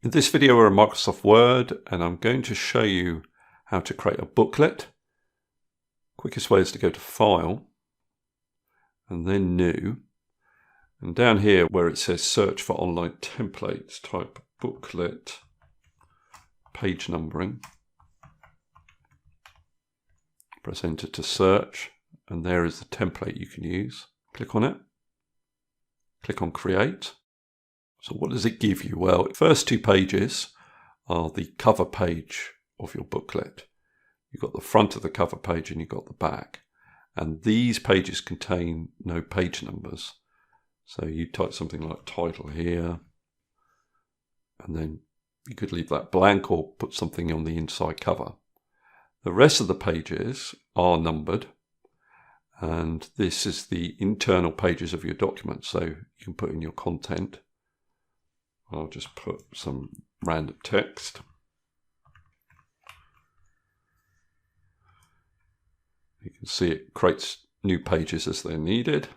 In this video we're in Microsoft Word and I'm going to show you how to create a booklet. Quickest way is to go to File and then New, and down here where it says Search for Online Templates, type Booklet page numbering. Press Enter to search and there is the template you can use. Click on it. Click on Create. So what does it give you? Well, the first two pages are the cover page of your booklet. You've got the front of the cover page and you've got the back. And these pages contain no page numbers. So you type something like title here, and then you could leave that blank or put something on the inside cover. The rest of the pages are numbered, and this is the internal pages of your document. So you can put in your content. I'll just put some random text. You can see it creates new pages as they're needed.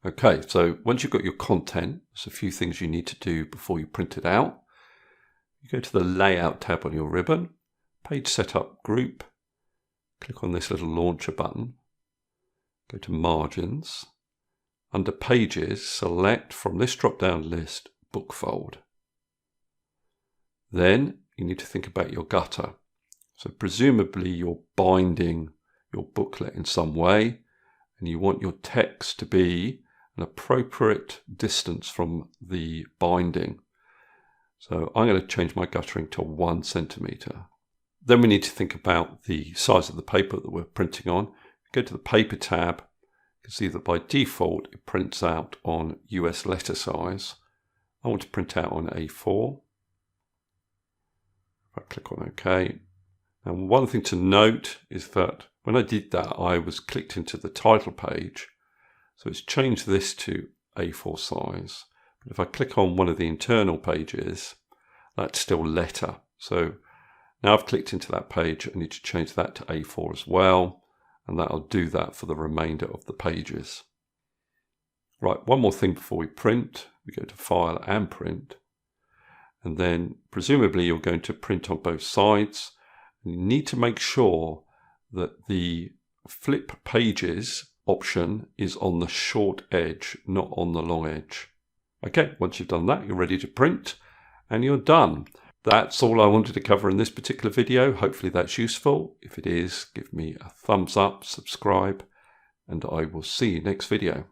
Okay, so once you've got your content, there's a few things you need to do before you print it out. You go to the Layout tab on your ribbon, Page Setup Group, click on this little launcher button, go to Margins. Under Pages, select from this drop-down list, Bookfold. Then you need to think about your gutter. So presumably you're binding your booklet in some way, and you want your text to be an appropriate distance from the binding. So I'm going to change my guttering to 1 centimetre. Then we need to think about the size of the paper that we're printing on. Go to the Paper tab. You can see that by default it prints out on US letter size. I want to print out on A4. If I click on OK. And one thing to note is that when I did that, I was clicked into the title page. So it's changed this to A4 size. But if I click on one of the internal pages, that's still letter. So now I've clicked into that page, I need to change that to A4 as well. And that'll do that for the remainder of the pages. Right, one more thing before we print. We go to File and Print. And then presumably you're going to print on both sides. And you need to make sure that the Flip Pages option is on the short edge, not on the long edge. Okay, once you've done that, you're ready to print and you're done. That's all I wanted to cover in this particular video. Hopefully that's useful. If it is, give me a thumbs up, subscribe, and I will see you next video.